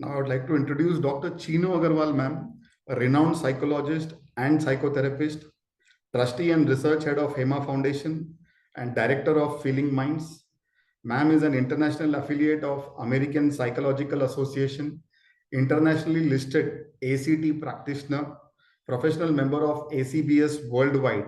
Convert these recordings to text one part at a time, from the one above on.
Now, I would like to introduce Dr. Chino Agarwal, ma'am, a renowned psychologist and psychotherapist, trustee and research head of HEMA Foundation, and director of Feeling Minds. Ma'am is an international affiliate of American Psychological Association, internationally listed ACT practitioner, professional member of ACBS worldwide,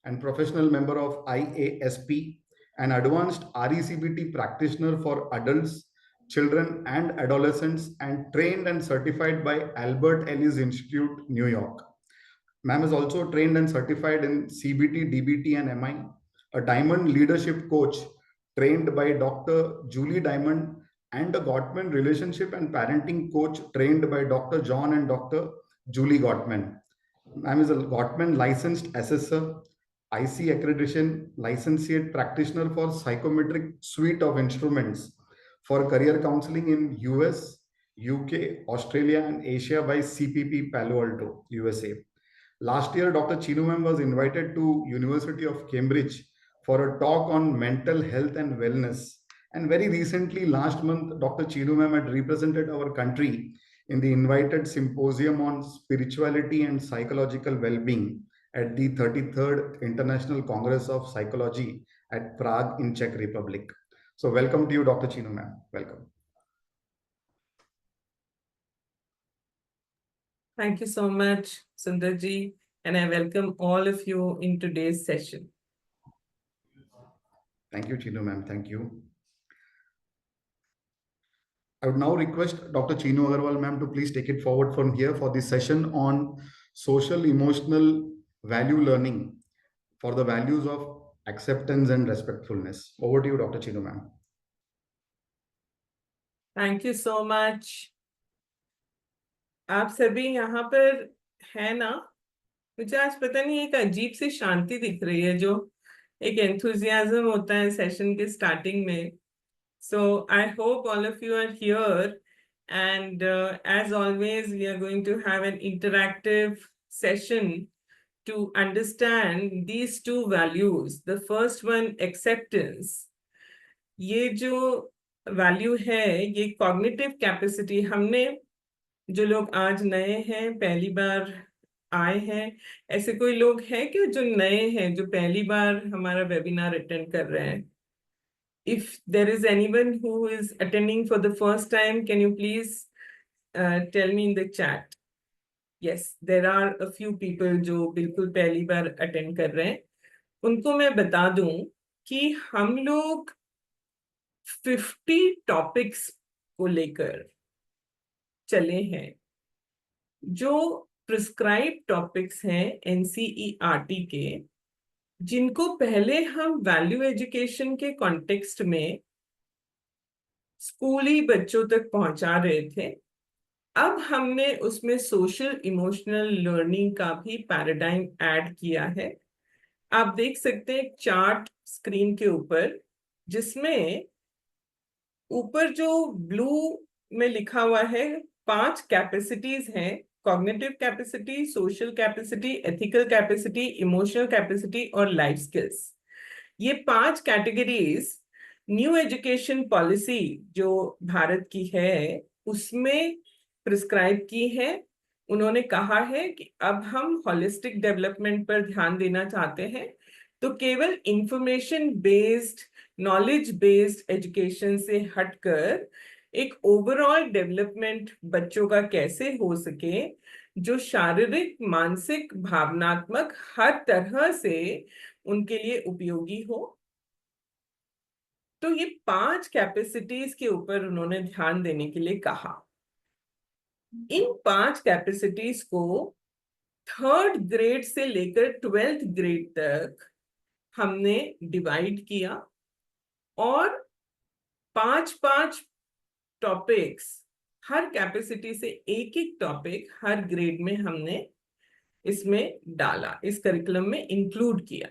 and professional member of IASP, an advanced RECBT practitioner for adults, children, and adolescents, and trained and certified by Albert Ellis Institute, New York. Ma'am is also trained and certified in CBT, DBT, and MI, a Diamond Leadership Coach trained by Dr. Julie Diamond, and a Gottman Relationship and Parenting Coach trained by Dr. John and Dr. Julie Gottman. Ma'am is a Gottman licensed assessor, IC accreditation, licentiate practitioner for psychometric suite of instruments for career counseling in US, UK, Australia, and Asia by CPP Palo Alto, USA. Last year, Dr. Chino ma'am was invited to University of Cambridge for a talk on mental health and wellness. And very recently, last month, Dr. Chino ma'am had represented our country in the invited symposium on spirituality and psychological well-being at the 33rd International Congress of Psychology at Prague in Czech Republic. So welcome to you, Dr. Chino ma'am. Welcome. Thank you so much, Sundarji, and I welcome all of you in today's session. Thank you, Chino ma'am. Thank you. I would now request Dr. Chino Agarwal ma'am to please take it forward from here for the session on social emotional value learning for the values of acceptance and respectfulness. Over to you, Dr. Chino ma'am. Thank you so much. आप सभी यहाँ पर है ना? मुझे आज पता नहीं एक अजीब सी शांति दिख रही है जो एक एंथुजियाज्म होता है सेशन के स्टार्टिंग में. So I hope all of you are here, and as always we are going to have an interactive session to understand these two values. The first one, acceptance. ये जो value है ये cognitive capacity. हमने जो लोग आज नए हैं, पहली बार आए हैं, ऐसे कोई लोग हैं कि जो नए हैं, जो पहली बार हमारा वेबिनार अटेंड कर रहे हैं? If there is anyone who is attending for the first time, can you please tell me in the chat? Yes, there are a few people जो बिल्कुल पहली बार अटेंड कर रहे हैं. उनको मैं बता दूं कि हम लोग 50 टॉपिक्स को लेकर चले हैं. जो प्रिस्क्राइब टॉपिक्स हैं एनसीईआरटी के, जिनको पहले हम वैल्यू एजुकेशन के कॉन्टेक्स्ट में स्कूली बच्चों तक पहुंचा रहे थे, अब हमने उसमें सोशल इमोशनल लर्निंग का भी पैराडाइम ऐड किया है. आप देख सकते हैं एक चार्ट स्क्रीन के ऊपर, जिसमें ऊपर जो ब्लू में लिखा हुआ है 5 कैपेसिटीज हैं: cognitive capacity, social capacity, ethical capacity, emotional capacity और लाइफ स्किल्स. ये 5 कैटेगरीज न्यू एजुकेशन पॉलिसी जो भारत की है उसमें प्रिस्क्राइब की है. उन्होंने कहा है कि अब हम होलिस्टिक डेवलपमेंट पर ध्यान देना चाहते हैं, तो केवल information based, knowledge based education से हटकर एक ओवरऑल डेवलपमेंट बच्चों का कैसे हो सके, जो शारीरिक, मानसिक, भावनात्मक हर तरह से उनके लिए उपयोगी हो. तो ये 5 कैपेसिटीज के ऊपर उन्होंने ध्यान देने के लिए कहा. इन 5 कैपेसिटीज को 3rd ग्रेड से लेकर 12th ग्रेड तक हमने डिवाइड किया और 5-5 टॉपिक्स, हर कैपेसिटी से एक टॉपिक हर ग्रेड में हमने इसमें डाला, इस करिकुलम में इंक्लूड किया.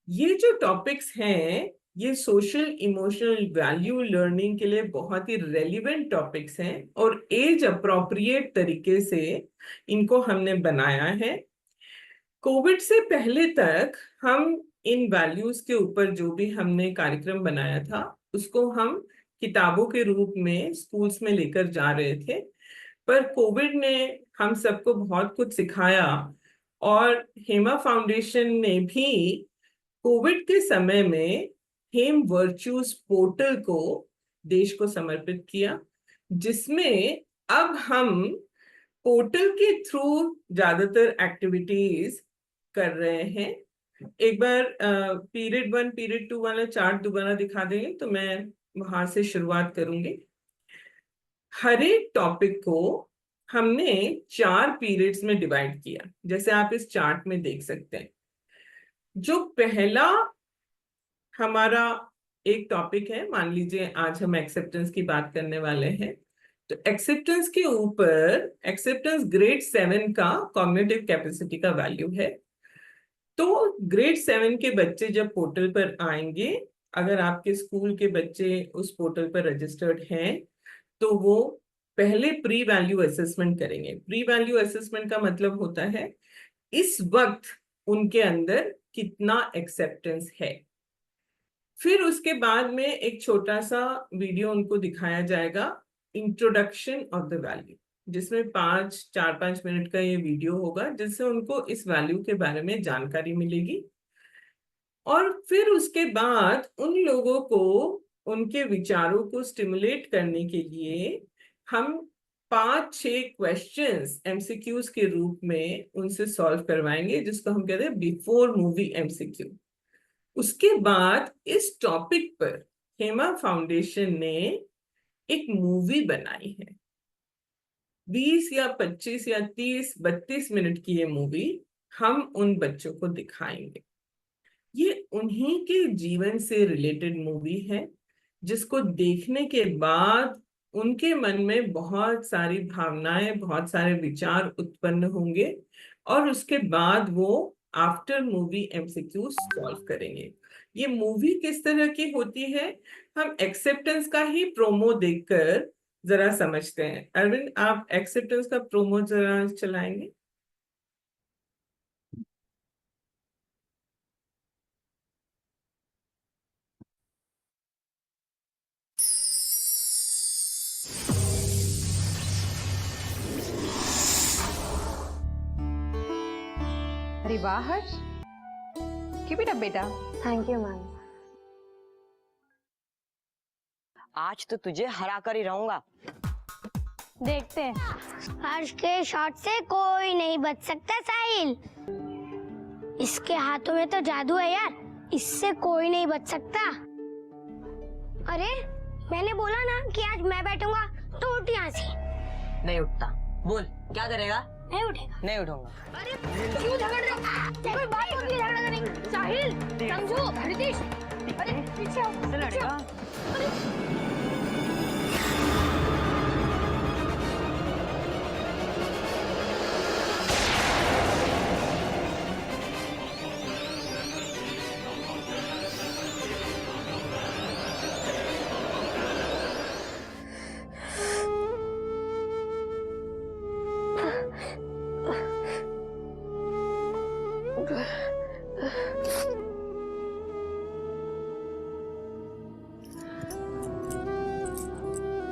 ये जो टॉपिक्स हैं ये सोशल इमोशनल वैल्यू लर्निंग के लिए बहुत ही रेलिवेंट टॉपिक्स हैं और एज अप्रोप्रिएट तरीके से इनको हमने बनाया है. कोविड से पहले तक हम इन वैल्यूज के ऊपर जो भी हमने कार्यक्रम बनाया था उसको हम किताबों के रूप में स्कूल्स में लेकर जा रहे थे, पर कोविड ने हम सबको बहुत कुछ सिखाया और हेमा फाउंडेशन ने भी कोविड के समय में हेम वर्च्यूज पोर्टल को देश को समर्पित किया, जिसमें अब हम पोर्टल के थ्रू ज्यादातर एक्टिविटीज कर रहे हैं। एक बार पीरियड 1 पीरियड 2 वाला चार्ट दोबारा दिखा देंगे तो मैं वहां से शुरुआत करूंगी। हर एक टॉपिक को हमने 4 पीरियड्स में डिवाइड किया, जैसे आप इस चार्ट में देख सकते हैं। जो पहला हमारा एक टॉपिक है, मान लीजिए आज हम एक्सेप्टेंस की बात करने वाले हैं, तो एक्सेप्टेंस के ऊपर एक्सेप्टेंस ग्रेड 7 का कॉग्निटिव कैपेसिटी का वैल्यू है। तो ग्रेड 7 के बच्चे जब पोर्टल पर आएंगे, अगर आपके स्कूल के बच्चे उस पोर्टल पर रजिस्टर्ड हैं, तो वो पहले प्री वैल्यू असेसमेंट करेंगे। प्री वैल्यू असेसमेंट का मतलब होता है इस वक्त उनके अंदर कितना एक्सेप्टेंस है। फिर उसके बाद में एक छोटा सा वीडियो उनको दिखाया जाएगा, इंट्रोडक्शन ऑफ द वैल्यू, जिसमें 4-5 मिनट का ये वीडियो होगा, जिससे उनको इस वैल्यू के बारे में जानकारी मिलेगी। और फिर उसके बाद उन लोगों को उनके विचारों को स्टिमुलेट करने के लिए हम 5-6 क्वेश्चंस एमसीक्यूज के रूप में उनसे सॉल्व करवाएंगे, जिसको हम कहते हैं बिफोर मूवी एमसीक्यू। उसके बाद इस टॉपिक पर हेमा फाउंडेशन ने एक मूवी बनाई है। 20 या 25 या 30 32 मिनट की ये मूवी हम उन बच्चों को दिखाएंगे। ये उन्हीं के जीवन से रिलेटेड मूवी है, जिसको देखने के बाद उनके मन में बहुत सारी भावनाएं, बहुत सारे विचार उत्पन्न होंगे और उसके बाद वो आफ्टर मूवी एमसीक्यू सॉल्व करेंगे। ये मूवी किस तरह की होती है, हम एक्सेप्टेंस का ही प्रोमो देखकर जरा समझते हैं। अरविंद, आप एक्सेप्टेंस का प्रोमो जरा चलाएंगे। अरे वाह हर्ष, कीप इट अप बेटा। Thank you ma'am. आज तो तुझे हरा कर ही रहूंगा। देखते हैं। हर्ष के शॉट से कोई नहीं बच सकता साहिल। इसके हाथों में तो जादू है यार, इससे कोई नहीं बच सकता। अरे मैंने बोला ना कि आज मैं बैठूंगा, तो उठ यहाँ से। नहीं उठता। बोल क्या करेगा? नहीं उठेगा। नहीं उठूंगा। अरे क्यों झगड़ रहे हो? कोई बात होती है झगड़ा नहीं। साहिल, समझो, रितेश, अरे पीछे आओ, पीछे आओ। अरे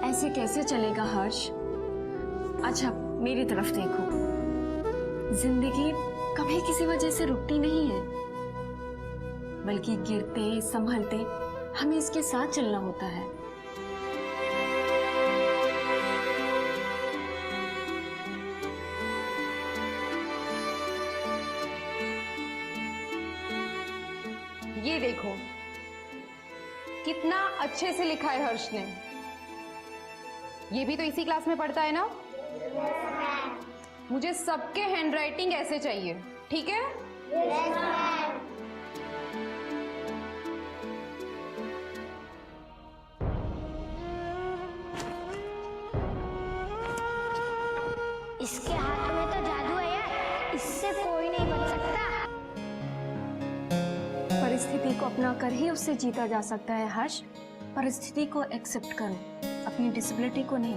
ऐसे कैसे चलेगा हर्ष? अच्छा मेरी तरफ देखो, जिंदगी कभी किसी वजह से रुकती नहीं है, बल्कि गिरते संभलते हमें इसके साथ चलना होता है। ये देखो कितना अच्छे से लिखा है हर्ष ने। ये भी तो इसी क्लास में पढ़ता है ना? मुझे सबके हैंडराइटिंग ऐसे चाहिए, ठीक है? इसके हाथों में तो जादू है यार, इससे कोई नहीं बच सकता। परिस्थिति को अपना कर ही उससे जीता जा सकता है हर्ष। परिस्थिति को एक्सेप्ट करो, अपनी डिसेबिलिटी को नहीं।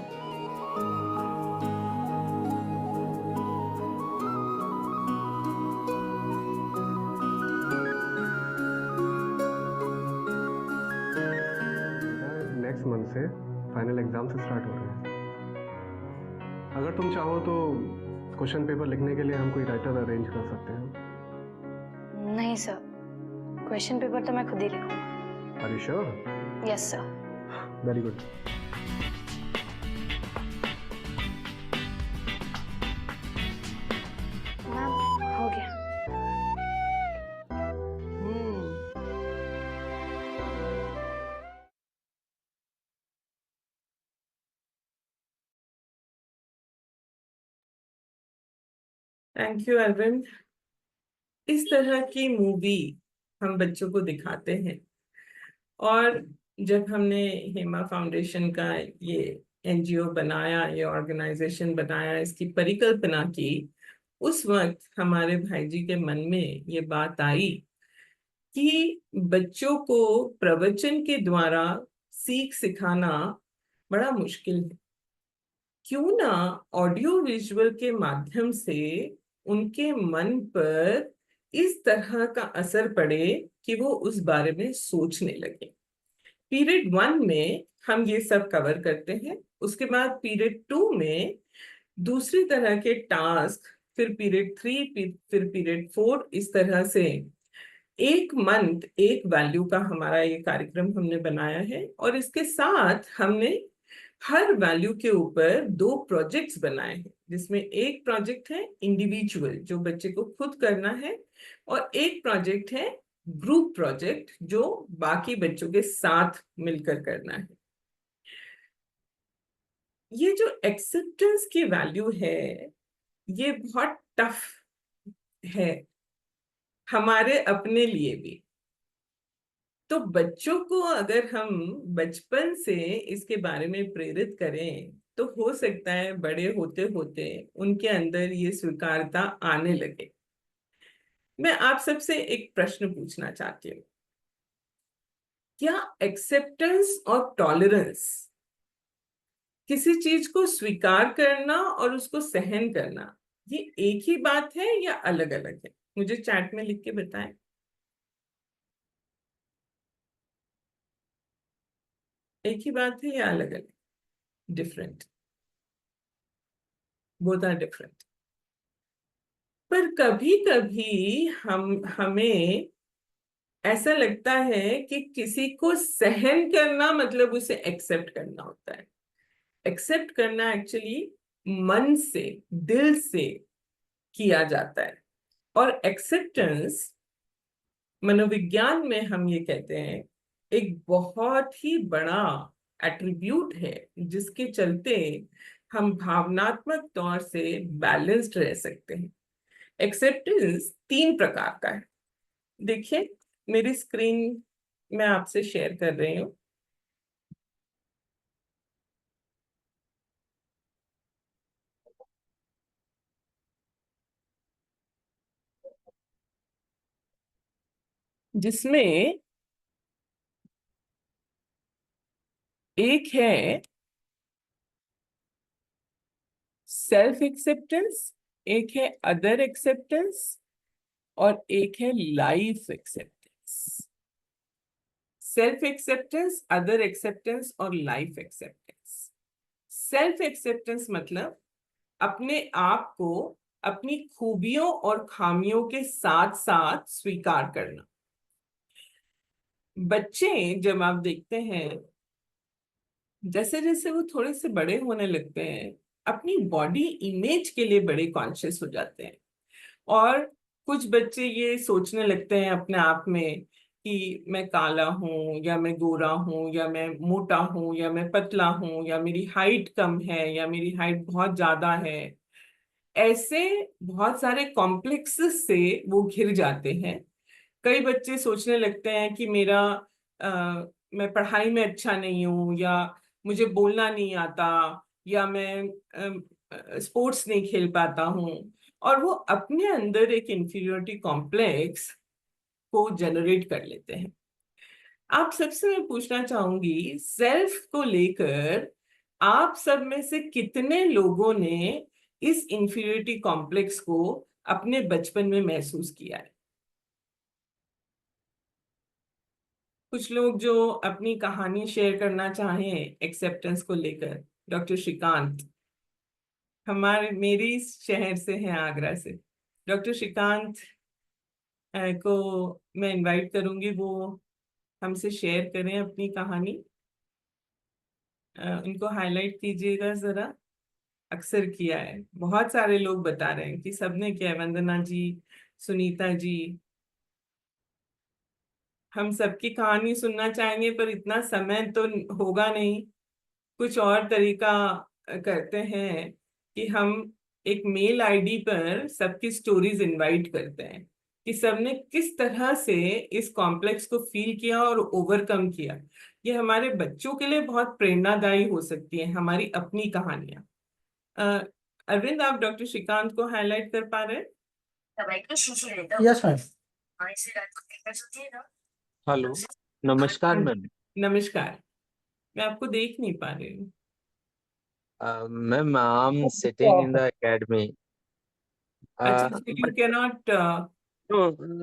नेक्स्ट मंथ से फाइनल एग्जाम से स्टार्ट हो रहे हैं। अगर तुम चाहो तो क्वेश्चन पेपर लिखने के लिए हम कोई राइटर अरेंज कर सकते हैं। नहीं सर, क्वेश्चन पेपर तो मैं खुद ही लिखूंगा। Are you sure? Yes sir. Very good. Ma'am, हो गया। Thank you Arvind. इस तरह की मूवी हम बच्चों को दिखाते हैं, और जब हमने हेमा फाउंडेशन का ये एनजीओ बनाया, ये ऑर्गेनाइजेशन बनाया, इसकी परिकल्पना की, उस वक्त हमारे भाई जी के मन में ये बात आई कि बच्चों को प्रवचन के द्वारा सीख सिखाना बड़ा मुश्किल है। क्यों ना ऑडियो विजुअल के माध्यम से उनके मन पर इस तरह का असर पड़े कि वो उस बारे में सोचने लगे। पीरियड 1 में हम ये सब कवर करते हैं, उसके बाद पीरियड 2 में दूसरी तरह के टास्क, फिर पीरियड 3, फिर पीरियड 4, इस तरह से एक मंथ एक वैल्यू का हमारा ये कार्यक्रम हमने बनाया है। और इसके साथ हमने हर वैल्यू के ऊपर 2 प्रोजेक्ट्स बनाए हैं, जिसमें एक प्रोजेक्ट है इंडिविजुअल, जो बच्चे को खुद करना है, और एक प्रोजेक्ट है ग्रुप प्रोजेक्ट, जो बाकी बच्चों के साथ मिलकर करना है। ये जो एक्सेप्टेंस की वैल्यू है, ये बहुत टफ है हमारे अपने लिए भी। तो बच्चों को अगर हम बचपन से इसके बारे में प्रेरित करें, तो हो सकता है बड़े होते होते उनके अंदर ये स्वीकारता आने लगे। मैं आप सबसे एक प्रश्न पूछना चाहती हूँ, क्या एक्सेप्टेंस और टॉलरेंस, किसी चीज को स्वीकार करना और उसको सहन करना, ये एक ही बात है या अलग अलग है? मुझे चैट में लिख के बताएं। एक ही बात है या अलग अलग? डिफरेंट। Both are different. पर कभी कभी हमें ऐसा लगता है कि किसी को सहन करना मतलब उसे एक्सेप्ट करना होता है। एक्सेप्ट करना एक्चुअली मन से, दिल से किया जाता है। और एक्सेप्टेंस मनोविज्ञान में हम ये कहते हैं एक बहुत ही बड़ा एट्रीब्यूट है, जिसके चलते हम भावनात्मक तौर से बैलेंस्ड रह सकते हैं। एक्सेप्टेंस 3 प्रकार का है। देखिए, मेरी स्क्रीन मैं आपसे शेयर कर रही हूँ। जिसमें एक है सेल्फ एक्सेप्टेंस, एक है अदर एक्सेप्टेंस, और एक है life acceptance. Self acceptance, other acceptance और लाइफ एक्सेप्टेंस। सेल्फ एक्सेप्टेंस मतलब अपने आप को अपनी खूबियों और खामियों के साथ साथ स्वीकार करना। बच्चे जब आप देखते हैं, जैसे जैसे वो थोड़े से बड़े होने लगते हैं, अपनी बॉडी इमेज के लिए बड़े कॉन्शियस हो जाते हैं। और कुछ बच्चे ये सोचने लगते हैं अपने आप में कि मैं काला हूँ, या मैं गोरा हूँ, या मैं मोटा हूँ, या मैं पतला हूँ, या मेरी हाइट कम है, या मेरी हाइट बहुत ज्यादा है। ऐसे बहुत सारे कॉम्प्लेक्स से वो घिर जाते हैं। कई बच्चे सोचने लगते हैं कि मैं पढ़ाई में अच्छा नहीं हूँ, या मुझे बोलना नहीं आता, या मैं स्पोर्ट्स नहीं खेल पाता हूँ। और वो अपने अंदर एक इंफीरियोरिटी कॉम्प्लेक्स को जनरेट कर लेते हैं। आप सबसे मैं पूछना चाहूंगी, सेल्फ को लेकर आप सब में से कितने लोगों ने इस इंफीरियोरिटी कॉम्प्लेक्स को अपने बचपन में महसूस किया है? कुछ लोग जो अपनी कहानी शेयर करना चाहें एक्सेप्टेंस को लेकर। डॉक्टर श्रीकांत मेरी शहर से हैं, आगरा से। डॉक्टर श्रीकांत को मैं इनवाइट करूंगी, वो हमसे शेयर करें अपनी कहानी। उनको हाईलाइट कीजिएगा जरा। अक्सर किया है, बहुत सारे लोग बता रहे हैं कि सबने किया है, वंदना जी, सुनीता जी। हम सबकी कहानी सुनना चाहेंगे पर इतना समय तो होगा नहीं। कुछ और तरीका करते हैं कि हम एक मेल आईडी पर सबकी स्टोरीज इनवाइट करते हैं कि सबने किस तरह से इस कॉम्प्लेक्स को फील किया और ओवरकम किया। ये हमारे बच्चों के लिए बहुत प्रेरणादायी हो सकती है, हमारी अपनी कहानियां। अरविंद, आप डॉक्टर श्रीकांत को हाईलाइट कर पा रहे हैं? Yes ma'am. हेलो, नमस्कार मैम। नमस्कार, मैं आपको देख नहीं पा रही हूँ। Ma'am, I am sitting in the academy. अच्छा, you But cannot.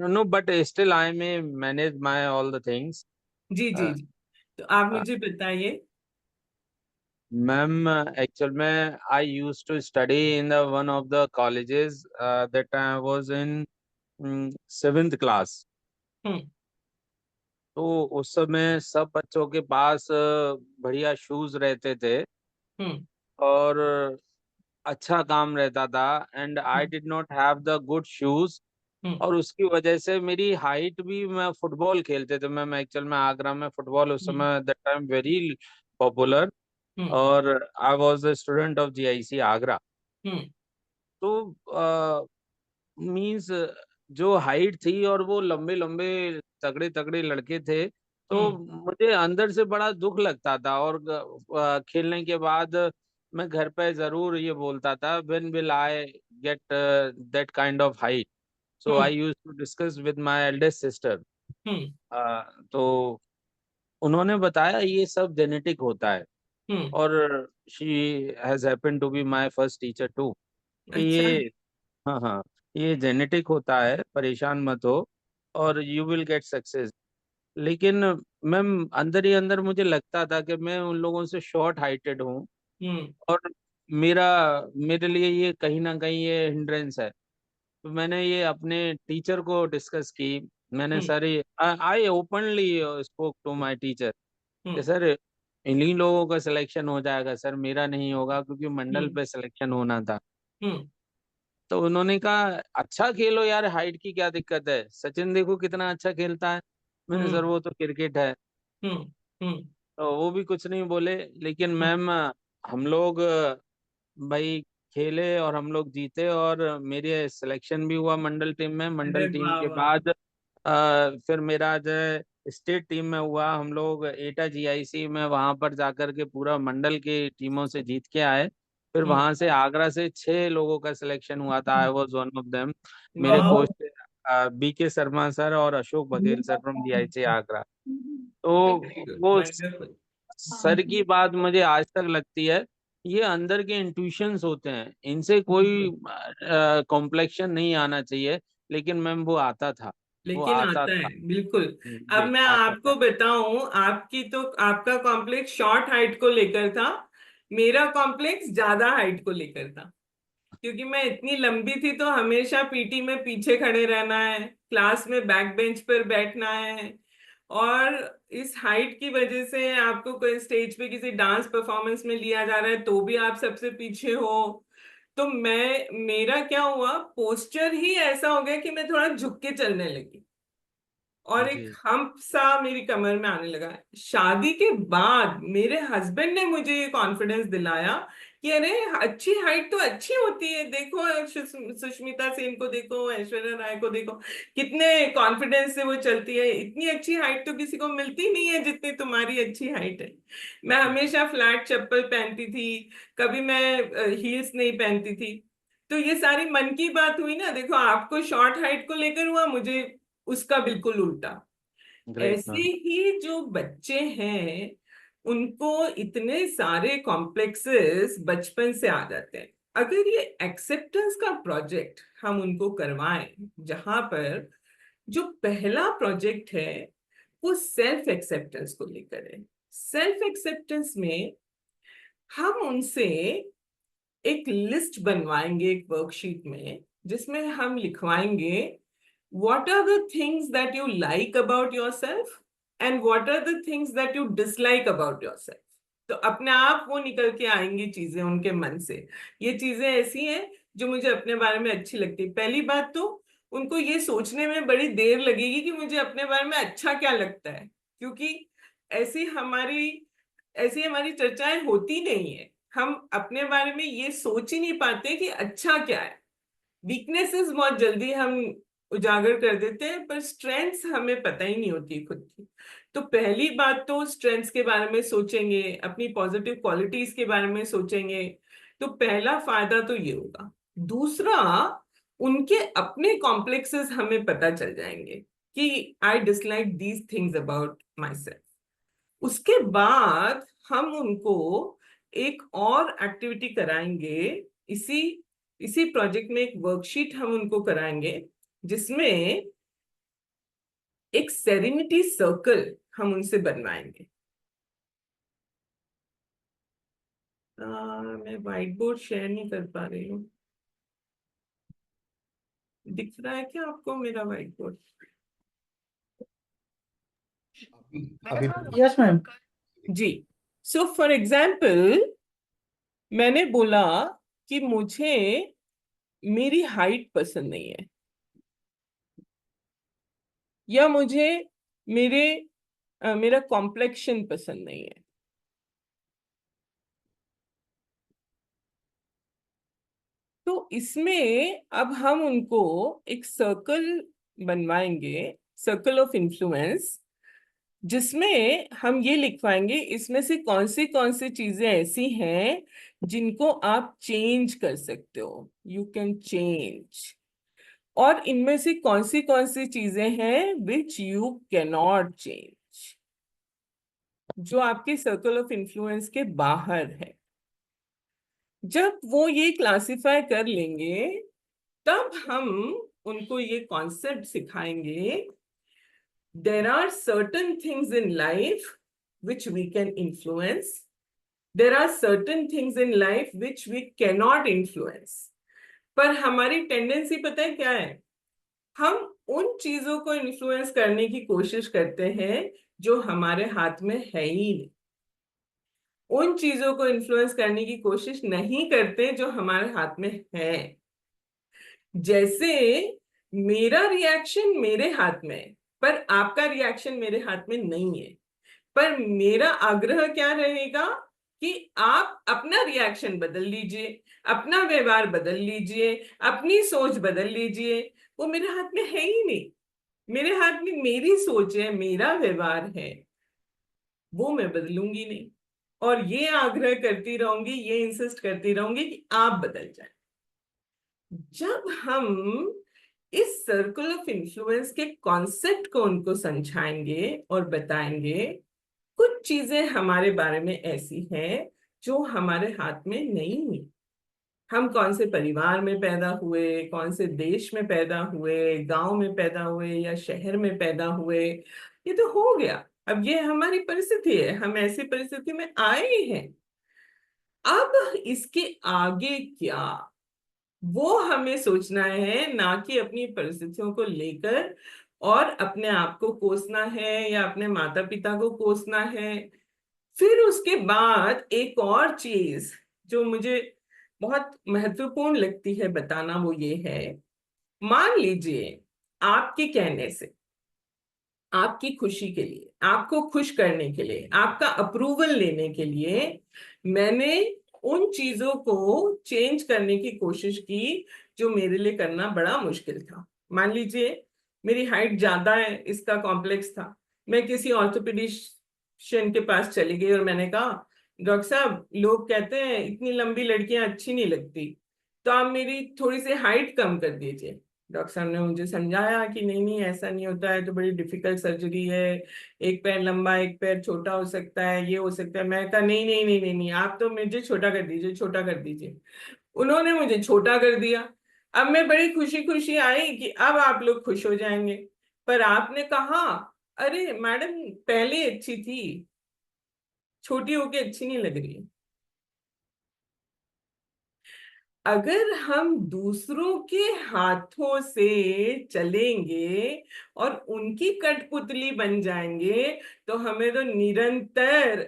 no, but still I may manage my all the things. जी जी Uh, जी, तो आप मुझे बताइए। मैम, एक्चुअल में I used to study in the one of the colleges that I was in 7th class. हम्म तो उस समय सब बच्चों के पास बढ़िया शूज रहते थे हम्म और अच्छा काम रहता था, and I hmm did not have the good shoes. Hmm और उसकी वजह से मेरी हाइट भी, मैं फुटबॉल खेलते थे मैम, एक्चुअल में आगरा में फुटबॉल उस हम्म समय that time very popular. Hmm और I was the student of GIC Agra. Hmm तो मींस जो हाइट थी और वो लंबे लंबे तगड़े तगड़े लड़के थे, तो हम्म मुझे अंदर से बड़ा दुख लगता था। और खेलने के बाद मैं घर पे जरूर ये बोलता था, when will I get that kind of height. So hmm I used to discuss with my eldest sister. Hmm तो उन्होंने बताया ये सब जेनेटिक होता है। हम्म और she has happened to be my first teacher too. अच्छा। ये, हाँ हाँ, ये जेनेटिक होता है, परेशान मत हो, और यू विल गेट सक्सेस। लेकिन मैम, अंदर ही अंदर मुझे लगता था कि मैं उन लोगों से शॉर्ट हाइटेड हूँ, हम्म और मेरा मेरे लिए ये कहीं ना कहीं ये हिंड्रेंस है। तो मैंने ये अपने टीचर को डिस्कस की। मैंने hmm sorry, I openly spoke to my teacher कि हम्म सर, इन्हीं लोगों का सिलेक्शन हो जाएगा सर, मेरा नहीं होगा, क्योंकि मंडल हम्म पे सिलेक्शन होना था। हम्म तो उन्होंने कहा अच्छा खेलो यार, हाइट की क्या दिक्कत है, सचिन देखो कितना अच्छा खेलता है। मैंने, सर हम्म वो तो क्रिकेट है। हम्म हम्म तो वो भी कुछ नहीं बोले। लेकिन हम्म। मैम, हम लोग भाई खेले और हम लोग जीते, और मेरे सिलेक्शन भी हुआ मंडल टीम में। अरे मंडल टीम वाह के वाह। बाद फिर मेरा जो है स्टेट टीम में हुआ। हम लोग एटा जीआईसी में वहां पर जाकर के पूरा मंडल की टीमों से जीत के आए। फिर हम्म वहां से आगरा से 6 लोगों का सिलेक्शन हुआ था, I was one of them. मेरे वाह। कोच बीके शर्मा सर और Ashok Baghel sir from GIC Agra. तो वेरी गुड, वो वंडरफुल। सर की बात मुझे आज तक लगती है, ये अंदर के इंट्यूशंस होते हैं, इनसे कोई बिल्कुल, कॉम्प्लेक्शन नहीं आना चाहिए। लेकिन मैम वो आता था, वो लेकिन आता आता था। है बिल्कुल। अब जी, मैं आता था। आपको बताऊं, आपकी तो आपका कॉम्प्लेक्स शॉर्ट हाइट को लेकर था, मेरा कॉम्प्लेक्स ज्यादा हाइट को लेकर था। क्योंकि मैं इतनी लंबी थी तो हमेशा पीटी में पीछे खड़े रहना है, क्लास में बैक बेंच पर बैठना है। और इस हाइट की वजह से आपको कोई स्टेज पे किसी डांस परफॉर्मेंस में लिया जा रहा है तो भी आप सबसे पीछे हो। तो मेरा क्या हुआ, पोस्चर ही ऐसा हो गया कि मैं थोड़ा झुक के चलने लगी और एक जी, हम्प सा मेरी कमर में आने लगा। शादी के बाद मेरे हस्बैंड ने मुझे ये कॉन्फिडेंस दिलाया कि अरे, अच्छी हाइट तो अच्छी होती है, देखो सुष्मिता सेन को देखो, ऐश्वर्या राय को देखो, कितने कॉन्फिडेंस से वो चलती है। इतनी अच्छी हाइट तो किसी को मिलती नहीं है जितनी तुम्हारी अच्छी हाइट है। मैं हमेशा फ्लैट चप्पल पहनती थी, कभी मैं हील्स नहीं पहनती थी। तो ये सारी मन की बात हुई ना। देखो, आपको शॉर्ट हाइट को लेकर हुआ, मुझे उसका बिल्कुल उल्टा। ग्रेट ऐसे मैम। ही जो बच्चे हैं उनको इतने सारे कॉम्प्लेक्सेस बचपन से आ जाते हैं। अगर ये एक्सेप्टेंस का प्रोजेक्ट हम उनको करवाएं, जहां पर जो पहला प्रोजेक्ट है वो सेल्फ एक्सेप्टेंस को लेकर है। सेल्फ एक्सेप्टेंस में हम उनसे एक लिस्ट बनवाएंगे एक वर्कशीट में, जिसमें हम लिखवाएंगे what are the things that you like about yourself and what are the things that you dislike about yourself। तो अपने आप वो निकल के आएंगी चीजें उनके मन से, ये चीजें ऐसी हैं जो मुझे अपने बारे में अच्छी लगती है। पहली बात तो उनको ये सोचने में बड़ी देर लगेगी कि मुझे अपने बारे में अच्छा क्या लगता है, क्योंकि ऐसी हमारी चर्चाएं होती नहीं है। हम अपने बारे में ये सोच ही नहीं पाते कि अच्छा क्या है। वीकनेसेस बहुत जल्दी हम उजागर कर देते हैं, पर स्ट्रेंथ्स हमें पता ही नहीं होती खुद की। तो पहली बात तो स्ट्रेंथ्स के बारे में सोचेंगे, अपनी पॉजिटिव क्वालिटीज के बारे में सोचेंगे, तो पहला फायदा तो ये होगा। दूसरा, उनके अपने कॉम्प्लेक्सेस हमें पता चल जाएंगे कि I dislike these things about my self. उसके बाद हम उनको एक और एक्टिविटी कराएंगे, इसी प्रोजेक्ट में एक वर्कशीट हम उनको कराएंगे, जिसमें एक सेरेनिटी सर्कल हम उनसे बनवाएंगे। मैं व्हाइट बोर्ड शेयर नहीं कर पा रही हूँ, दिख रहा है क्या आपको मेरा व्हाइट बोर्ड? Yes ma'am. जी। सो फॉर एग्जाम्पल, मैंने बोला कि मुझे मेरी हाइट पसंद नहीं है, या मुझे मेरा कॉम्प्लेक्शन पसंद नहीं है। तो इसमें अब हम उनको एक सर्कल बनवाएंगे, सर्कल ऑफ इन्फ्लुएंस, जिसमें हम ये लिखवाएंगे इसमें से कौन सी चीजें ऐसी हैं जिनको आप चेंज कर सकते हो, यू कैन चेंज, और इनमें से कौन सी चीजें हैं विच यू कैनॉट चेंज, जो आपके सर्कल ऑफ इन्फ्लुएंस के बाहर है। जब वो ये क्लासिफाई कर लेंगे, तब हम उनको ये कॉन्सेप्ट सिखाएंगे, there are certain things in life which we can influence, there are certain things in life which we cannot influence। पर हमारी टेंडेंसी पता है क्या है? हम उन चीजों को इन्फ्लुएंस करने की कोशिश करते हैं जो हमारे हाथ में है ही नहीं, उन चीजों को इन्फ्लुएंस करने की कोशिश नहीं करते जो हमारे हाथ में है। जैसे मेरा रिएक्शन मेरे हाथ में है, पर आपका रिएक्शन मेरे हाथ में नहीं है, पर मेरा आग्रह क्या रहेगा कि आप अपना रिएक्शन बदल लीजिए, अपना व्यवहार बदल लीजिए, अपनी सोच बदल लीजिए। वो मेरे हाथ में है ही नहीं, मेरे हाथ में मेरी सोच है, मेरा व्यवहार है, वो मैं बदलूंगी नहीं, और ये आग्रह करती रहूंगी, ये इंसिस्ट करती रहूंगी कि आप बदल जाए। जब हम इस सर्कल ऑफ इन्फ्लुएंस के कॉन्सेप्ट को उनको समझाएंगे और बताएंगे, कुछ चीजें हमारे बारे में ऐसी हैं जो हमारे हाथ में नहीं है। हम कौन से परिवार में पैदा हुए, कौन से देश में पैदा हुए, गांव में पैदा हुए या शहर में पैदा हुए, ये तो हो गया। अब ये हमारी परिस्थिति है, हम ऐसी परिस्थिति में आए हैं। अब इसके आगे क्या, वो हमें सोचना है, ना कि अपनी परिस्थितियों को लेकर और अपने आप को कोसना है या अपने माता पिता को कोसना है। फिर उसके बाद एक और चीज जो मुझे बहुत महत्वपूर्ण लगती है बताना, वो ये है, मान लीजिए आपके कहने से, आपकी खुशी के लिए, आपको खुश करने के लिए, आपका अप्रूवल लेने के लिए मैंने उन चीजों को चेंज करने की कोशिश की जो मेरे लिए करना बड़ा मुश्किल था। मान लीजिए मेरी हाइट ज्यादा है, इसका कॉम्प्लेक्स था। मैं किसी ऑर्थोपेडिशियन के पास चली गई और मैंने कहा, डॉक्टर साहब, लोग कहते हैं इतनी लंबी लड़कियां अच्छी नहीं लगती, तो आप मेरी थोड़ी सी हाइट कम कर दीजिए। डॉक्टर साहब ने मुझे समझाया कि नहीं ऐसा नहीं होता है, तो बड़ी डिफिकल्ट सर्जरी है, एक पैर लंबा एक पैर छोटा हो सकता है, ये हो सकता है। मैं कहा नहीं नहीं नहीं नहीं नहीं, आप तो मुझे छोटा कर दीजिए, छोटा कर दीजिए। उन्होंने मुझे छोटा कर दिया। अब मैं बड़ी खुशी खुशी आई कि अब आप लोग खुश हो जाएंगे, पर आपने कहा अरे मैडम पहले अच्छी थी, छोटी होके अच्छी नहीं लग रही। अगर हम दूसरों के हाथों से चलेंगे और उनकी कठपुतली बन जाएंगे तो हमें तो निरंतर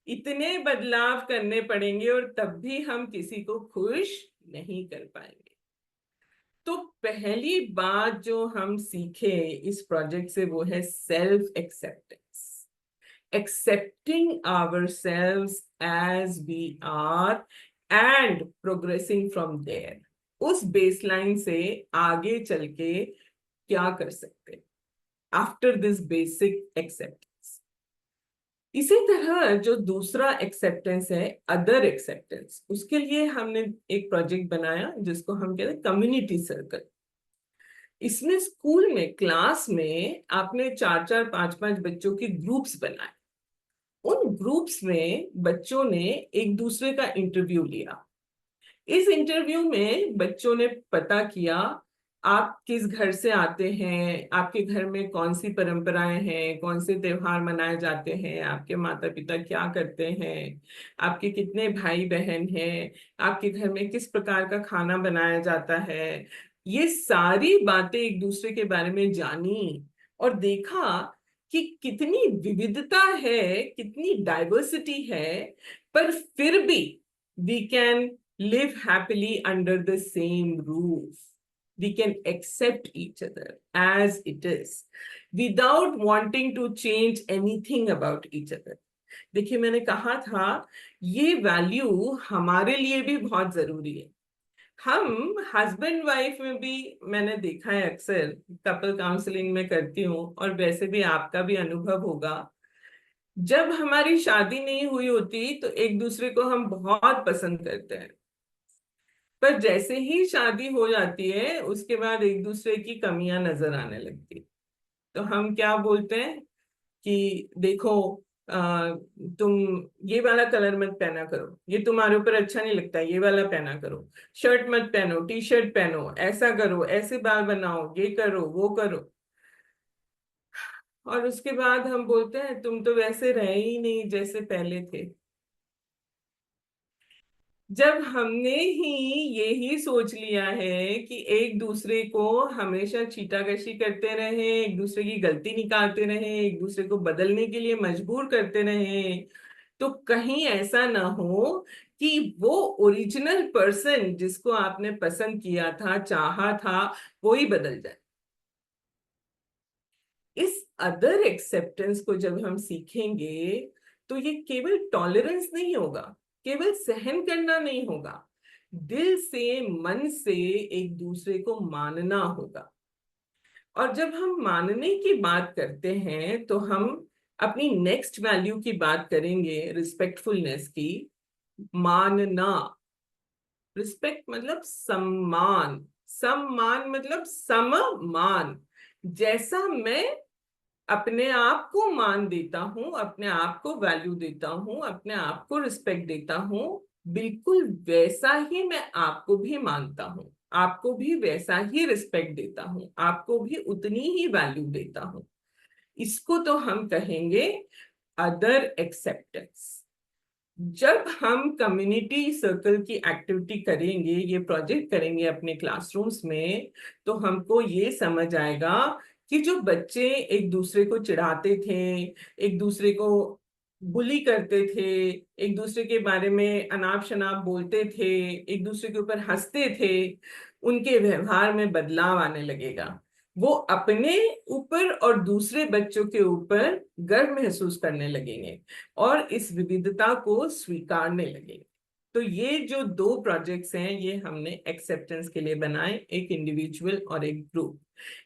इतने बदलाव करने पड़ेंगे और तब भी हम किसी को खुश नहीं कर पाएंगे। तो पहली बात जो हम सीखे इस प्रोजेक्ट से वो है self acceptance, accepting ourselves as we are and progressing from there। उस बेसलाइन से आगे चल के क्या कर सकते आफ्टर दिस बेसिक एक्सेप्टेंस। इसी तरह जो दूसरा एक्सेप्टेंस है अदर एक्सेप्टेंस, उसके लिए हमने एक प्रोजेक्ट बनाया जिसको हम कहते हैं कम्युनिटी सर्कल। इसमें स्कूल में क्लास में आपने 4-4 5-5 बच्चों के ग्रुप्स बनाए। उन ग्रुप्स में बच्चों ने एक दूसरे का इंटरव्यू लिया। इस इंटरव्यू में बच्चों ने पता किया आप किस घर से आते हैं, आपके घर में कौन सी परंपराएं हैं, कौन से त्योहार मनाए जाते हैं, आपके माता पिता क्या करते हैं, आपके कितने भाई बहन हैं, आपके घर में किस प्रकार का खाना बनाया जाता है। ये सारी बातें एक दूसरे के बारे में जानी और देखा कि कितनी विविधता है, कितनी डाइवर्सिटी है, पर फिर भी we can live happily under the same roof। We can accept each other as it is without wanting to change anything about each other। देखिए मैंने कहा था ये वैल्यू हमारे लिए भी बहुत जरूरी है। हम हस्बैंड वाइफ में भी मैंने देखा है, अक्सर कपल काउंसलिंग में करती हूँ और वैसे भी आपका भी अनुभव होगा, जब हमारी शादी नहीं हुई होती तो एक दूसरे को हम बहुत पसंद करते हैं, पर जैसे ही शादी हो जाती है उसके बाद एक दूसरे की कमियां नजर आने लगती। तो हम क्या बोलते हैं कि देखो तुम ये वाला कलर मत पहना करो, ये तुम्हारे ऊपर अच्छा नहीं लगता, ये वाला पहना करो, शर्ट मत पहनो, टी शर्ट पहनो, ऐसा करो, ऐसे बाल बनाओ, ये करो, वो करो। और उसके बाद हम बोलते हैं तुम तो वैसे रहे ही नहीं जैसे पहले थे। जब हमने ही यही सोच लिया है कि एक दूसरे को हमेशा छीटाकशी करते रहे, एक दूसरे की गलती निकालते रहे, एक दूसरे को बदलने के लिए मजबूर करते रहे, तो कहीं ऐसा ना हो कि वो ओरिजिनल पर्सन जिसको आपने पसंद किया था, चाहा था, वो ही बदल जाए। इस अदर एक्सेप्टेंस को जब हम सीखेंगे तो ये केवल टॉलरेंस नहीं होगा, केवल सहन करना नहीं होगा, दिल से मन से एक दूसरे को मानना होगा। और जब हम मानने की बात करते हैं तो हम अपनी नेक्स्ट वैल्यू की बात करेंगे, रिस्पेक्टफुलनेस की। मानना, रिस्पेक्ट मतलब सम्मान, सम्मान मतलब सममान। जैसा मैं अपने आप को मान देता हूं, अपने आप को वैल्यू देता हूं, अपने आप को रिस्पेक्ट देता हूं, बिल्कुल वैसा ही मैं आपको भी मानता हूं, आपको भी वैसा ही रिस्पेक्ट देता हूं, आपको भी उतनी ही वैल्यू देता हूं। इसको तो हम कहेंगे अदर एक्सेप्टेंस। जब हम कम्युनिटी सर्कल की एक्टिविटी करेंगे, ये प्रोजेक्ट करेंगे अपने क्लासरूम्स में, तो हमको ये समझ आएगा कि जो बच्चे एक दूसरे को चिढ़ाते थे, एक दूसरे को बुली करते थे, एक दूसरे के बारे में अनाप शनाप बोलते थे, एक दूसरे के ऊपर हंसते थे, उनके व्यवहार में बदलाव आने लगेगा। वो अपने ऊपर और दूसरे बच्चों के ऊपर गर्व महसूस करने लगेंगे और इस विविधता को स्वीकारने लगेंगे। तो ये जो 2 प्रोजेक्ट्स हैं ये हमने एक्सेप्टेंस के लिए बनाए, एक इंडिविजुअल और एक ग्रुप।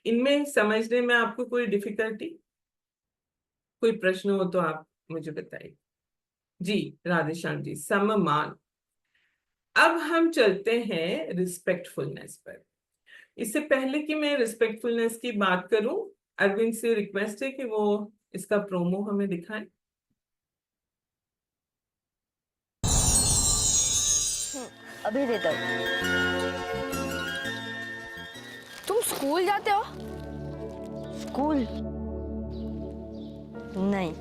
इनमें समझने में आपको कोई डिफिकल्टी, कोई प्रश्न हो तो आप मुझे बताइए। जी राधेश्याम जी, सम्मान। अब हम चलते हैं रिस्पेक्टफुलनेस पर। इससे पहले कि मैं रिस्पेक्टफुलनेस की बात करूं, अरविंद से रिक्वेस्ट है कि वो इसका प्रोमो हमें दिखाएं। अभी देता हूँ। तुम स्कूल जाते हो? स्कूल? नहीं।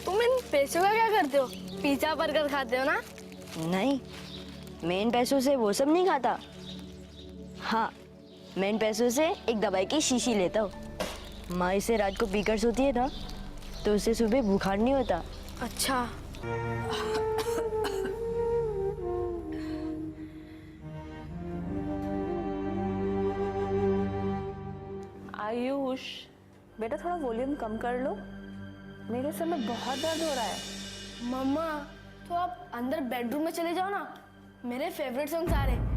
तुम इन पैसों का क्या करते हो? पिज्जा बर्गर खाते हो ना? नहीं, मैं इन पैसों से वो सब नहीं खाता। हाँ, मैं इन पैसों से एक दवाई की शीशी लेता हूँ। माँ इसे रात को पीकर सोती है ना, तो उसे सुबह बुखार नहीं होता। अच्छा। आयुष, बेटा थोड़ा वॉल्यूम कम कर लो, मेरे सर में बहुत दर्द हो रहा है। मम्मा, तो आप अंदर बेडरूम में चले जाओ ना, मेरे फेवरेट सॉन्ग्स आ रहे।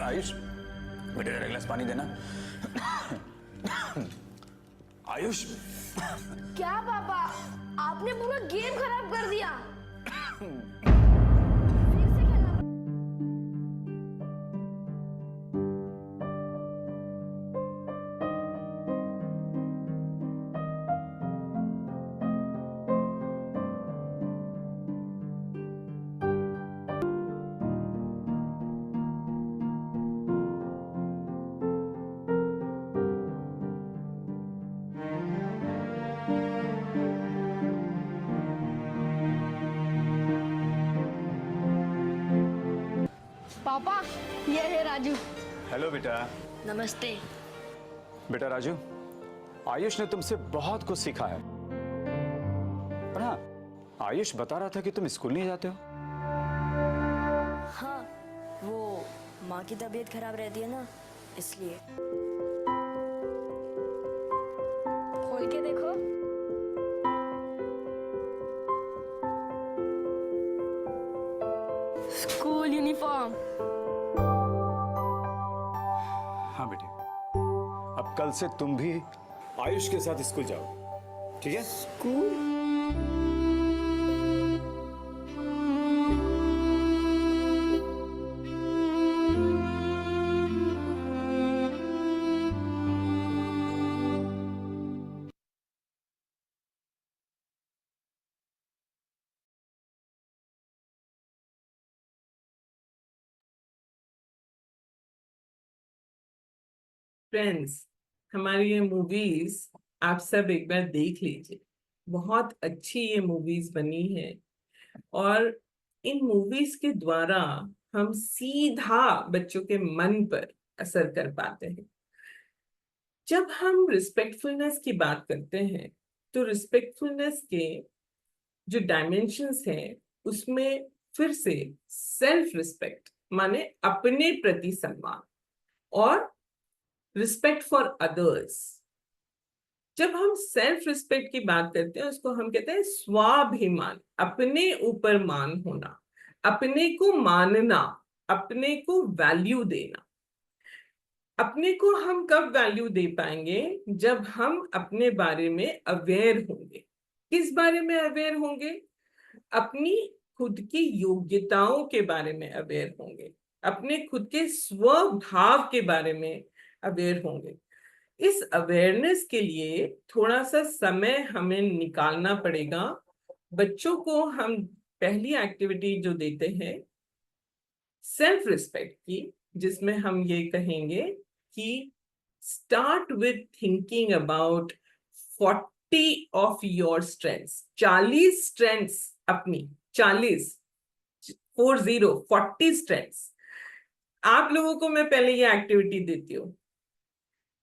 आयुष, बेटे एक गिलास पानी देना। आयुष। क्या पापा, आपने पूरा गेम खराब कर दिया। पापा, ये है राजू। हेलो बेटा। नमस्ते। बेटा राजू, आयुष ने तुमसे बहुत कुछ सीखा है। पर हाँ, आयुष बता रहा था कि तुम स्कूल नहीं जाते हो। हाँ, वो माँ की तबीयत खराब रहती है ना, इसलिए। खोल के देखो। School uniform. हाँ बेटे, अब कल से तुम भी आयुष के साथ स्कूल जाओ, ठीक है? फ्रेंड्स, हमारी ये मूवीज आप सब एक बार देख लीजिए। बहुत अच्छी ये मूवीज बनी है और इन मूवीज के द्वारा हम सीधा बच्चों के मन पर असर कर पाते हैं। जब हम रिस्पेक्टफुलनेस की बात करते हैं तो रिस्पेक्टफुलनेस के जो डायमेंशंस हैं उसमें फिर से सेल्फ रिस्पेक्ट माने अपने प्रति सम्मान और रिस्पेक्ट फॉर अदर्स। जब हम सेल्फ रिस्पेक्ट की बात करते हैं उसको हम कहते हैं स्वाभिमान, अपने ऊपर मान होना, अपने को मानना, अपने को वैल्यू देना। अपने को हम कब वैल्यू दे पाएंगे? जब हम अपने बारे में अवेयर होंगे। किस बारे में अवेयर होंगे? अपनी खुद की योग्यताओं के बारे में अवेयर होंगे, अपने खुद के स्वभाव के बारे में अवेयर होंगे। इस अवेयरनेस के लिए थोड़ा सा समय हमें निकालना पड़ेगा। बच्चों को हम पहली एक्टिविटी जो देते हैं सेल्फ रिस्पेक्ट की, जिसमें हम ये कहेंगे कि start with thinking about 40 of your strengths. 40 strengths अपनी, 40 स्ट्रेंथ्स। आप लोगों को मैं पहले ये एक्टिविटी देती हूँ।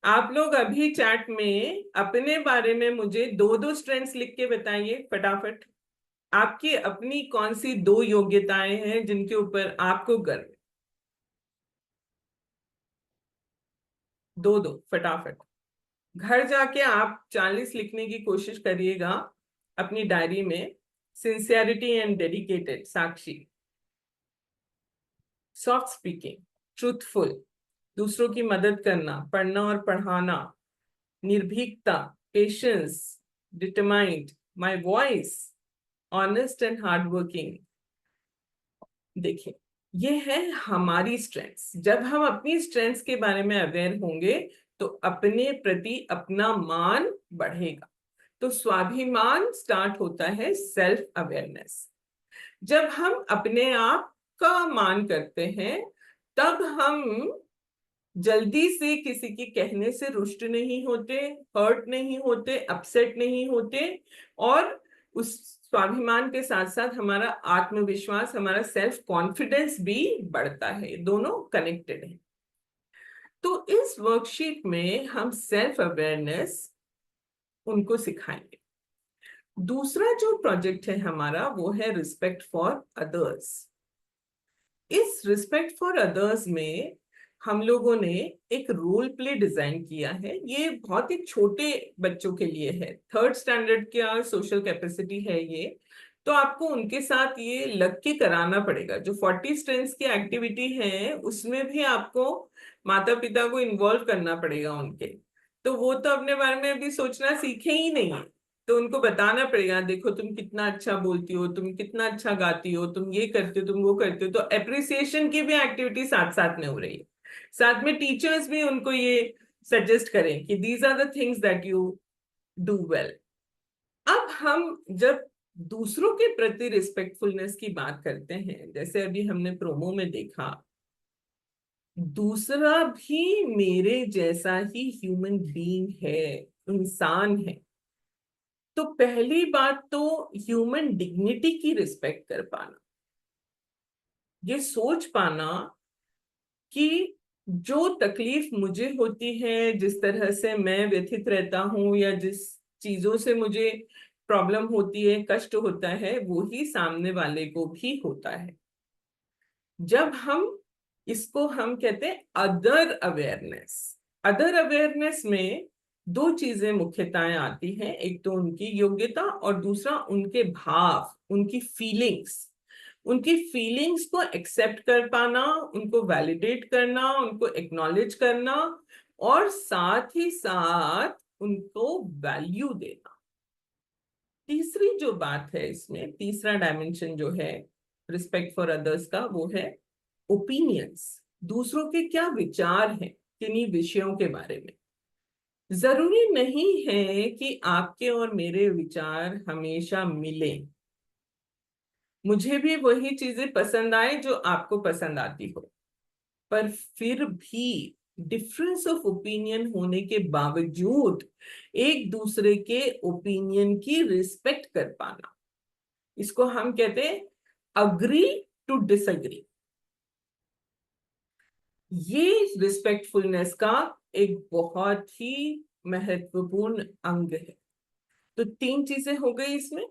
आप लोग अभी चैट में अपने बारे में मुझे 2-2 स्ट्रेंथ्स लिख के बताइए फटाफट। आपकी अपनी कौन सी 2 योग्यताएं हैं जिनके ऊपर आपको गर्व है? 2-2 फटाफट। घर जाके आप 40 लिखने की कोशिश करिएगा अपनी डायरी में। Sincerity and dedicated, Sakshi. Soft speaking, truthful, दूसरों की मदद करना, पढ़ना और पढ़ाना, निर्भीकता, patience, determined, my voice, honest and hard working. देखिए, ये है हमारी स्ट्रेंथ्स। जब हम अपनी स्ट्रेंथ्स के बारे में अवेयर होंगे तो अपने प्रति अपना मान बढ़ेगा। तो स्वाभिमान स्टार्ट होता है सेल्फ अवेयरनेस। जब हम अपने आप का मान करते हैं तब हम जल्दी से किसी के कहने से रुष्ट नहीं होते, हर्ट नहीं होते, अपसेट नहीं होते, और उस स्वाभिमान के साथ साथ हमारा आत्मविश्वास, हमारा सेल्फ कॉन्फिडेंस भी बढ़ता है। दोनों कनेक्टेड है। तो इस वर्कशीट में हम सेल्फ अवेयरनेस उनको सिखाएंगे। दूसरा जो प्रोजेक्ट है हमारा वो है रिस्पेक्ट फॉर अदर्स। इस रिस्पेक्ट फॉर अदर्स में हम लोगों ने एक रोल प्ले डिजाइन किया है। ये बहुत ही छोटे बच्चों के लिए है, 3rd स्टैंडर्ड का सोशल कैपेसिटी है ये। तो आपको उनके साथ ये लग के कराना पड़ेगा। जो 40 स्ट्रेंथ्स की एक्टिविटी है उसमें भी आपको माता पिता को इन्वॉल्व करना पड़ेगा उनके। तो वो तो अपने बारे में अभी सोचना सीखे ही नहीं है, तो उनको बताना पड़ेगा, देखो तुम कितना अच्छा बोलती हो, तुम कितना अच्छा गाती हो, तुम ये करते हो, तुम वो करते हो। तो अप्रिसिएशन की भी एक्टिविटी साथ साथ में हो रही है। साथ में टीचर्स भी उनको ये सजेस्ट करें कि these are the things that you do well. अब हम जब दूसरों के प्रति रिस्पेक्टफुलनेस की बात करते हैं, जैसे अभी हमने प्रोमो में देखा, दूसरा भी मेरे जैसा ही ह्यूमन बीइंग है, इंसान है। तो पहली बात तो ह्यूमन डिग्निटी की रिस्पेक्ट कर पाना, ये सोच पाना कि जो तकलीफ मुझे होती है, जिस तरह से मैं व्यथित रहता हूं, या जिस चीजों से मुझे प्रॉब्लम होती है, कष्ट होता है, वो ही सामने वाले को भी होता है। जब हम इसको हम कहते हैं अदर अवेयरनेस। अदर अवेयरनेस में 2 चीजें मुख्यतः आती हैं, एक तो उनकी योग्यता और दूसरा उनके भाव, उनकी फीलिंग्स। उनकी फीलिंग्स को एक्सेप्ट कर पाना, उनको वैलिडेट करना, उनको एक्नॉलेज करना, और साथ ही साथ उनको वैल्यू देना। तीसरी जो बात है इसमें, तीसरा डायमेंशन जो है रिस्पेक्ट फॉर अदर्स का, वो है ओपिनियंस। दूसरों के क्या विचार हैं किन्हीं विषयों के बारे में। जरूरी नहीं है कि आपके और मेरे विचार हमेशा मिलें। मुझे भी वही चीजें पसंद आए जो आपको पसंद आती हो, पर फिर भी डिफरेंस ऑफ ओपिनियन होने के बावजूद एक दूसरे के ओपिनियन की रिस्पेक्ट कर पाना, इसको हम कहते हैं अग्री टू डिसएग्री। ये रिस्पेक्टफुलनेस का एक बहुत ही महत्वपूर्ण अंग है। तो 3 चीजें हो गई इसमें।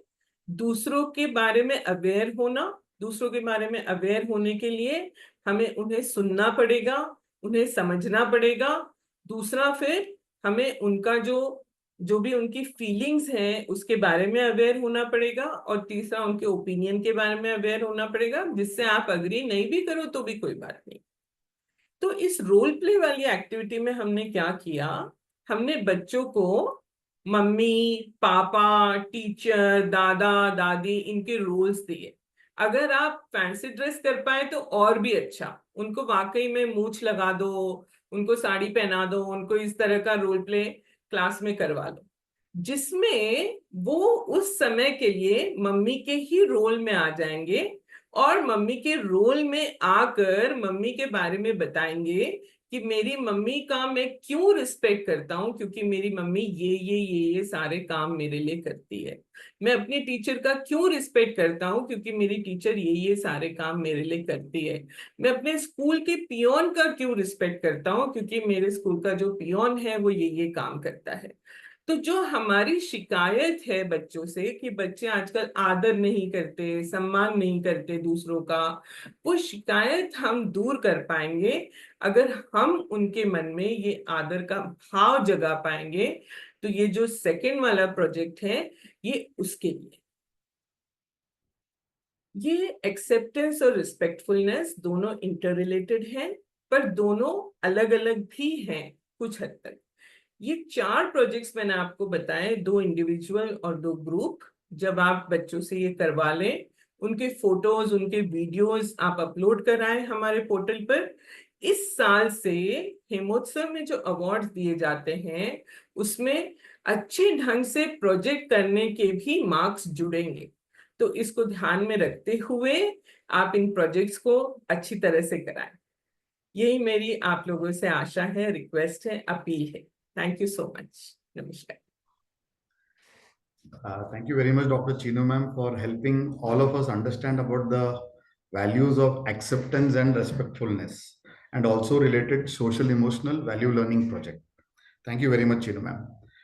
दूसरों के बारे में अवेयर होना, दूसरों के बारे में अवेयर होने के लिए हमें उन्हें सुनना पड़ेगा, उन्हें समझना पड़ेगा। दूसरा, फिर हमें उनका जो भी उनकी फीलिंग्स हैं उसके बारे में अवेयर होना पड़ेगा, और तीसरा उनके ओपिनियन के बारे में अवेयर होना पड़ेगा, जिससे आप अग्री नहीं भी करो तो भी कोई बात नहीं। तो इस रोल प्ले वाली एक्टिविटी में हमने क्या किया, हमने बच्चों को मम्मी, पापा, टीचर, दादा, दादी, इनके रोल्स दिए। अगर आप फैंसी ड्रेस कर पाए तो और भी अच्छा, उनको वाकई में मूछ लगा दो, उनको साड़ी पहना दो, उनको इस तरह का रोल प्ले क्लास में करवा लो, जिसमें वो उस समय के लिए मम्मी के ही रोल में आ जाएंगे, और मम्मी के रोल में आकर मम्मी के बारे में बताएंगे कि मेरी मम्मी का मैं क्यों रिस्पेक्ट करता हूँ, क्योंकि मेरी मम्मी ये सारे काम मेरे लिए करती है। मैं अपनी टीचर का क्यों रिस्पेक्ट करता हूँ, क्योंकि मेरी टीचर ये सारे काम मेरे लिए करती है। मैं अपने स्कूल के पियोन का क्यों रिस्पेक्ट करता हूँ, क्योंकि मेरे स्कूल का जो पियोन है वो ये काम करता है। तो जो हमारी शिकायत है बच्चों से कि बच्चे आजकल आदर नहीं करते, सम्मान नहीं करते दूसरों का, वो शिकायत हम दूर कर पाएंगे अगर हम उनके मन में ये आदर का भाव जगा पाएंगे। तो ये जो सेकंड वाला प्रोजेक्ट है ये उसके लिए। ये एक्सेप्टेंस और रिस्पेक्टफुलनेस दोनों इंटररिलेटेड हैं, पर दोनों अलग अलग भी हैं कुछ हद तक। ये 4 प्रोजेक्ट्स मैंने आपको बताए, 2 इंडिविजुअल और 2 ग्रुप। जब आप बच्चों से ये करवा लें, उनके फोटोज, उनके वीडियोस आप अपलोड कराएं हमारे पोर्टल पर। इस साल से हेमोत्सव में जो अवार्ड्स दिए जाते हैं उसमें अच्छे ढंग से प्रोजेक्ट करने के भी मार्क्स जुड़ेंगे। तो इसको ध्यान में रखते हुए आप इन प्रोजेक्ट्स को अच्छी तरह से कराएं। यही मेरी आप लोगों से आशा है, रिक्वेस्ट है, अपील है। Thank you so much. नमस्कार। Thank you very much, Dr. Chino ma'am, for helping all of us understand about the values of acceptance and respectfulness, and also related social emotional value learning project. Thank you very much, Chino ma'am.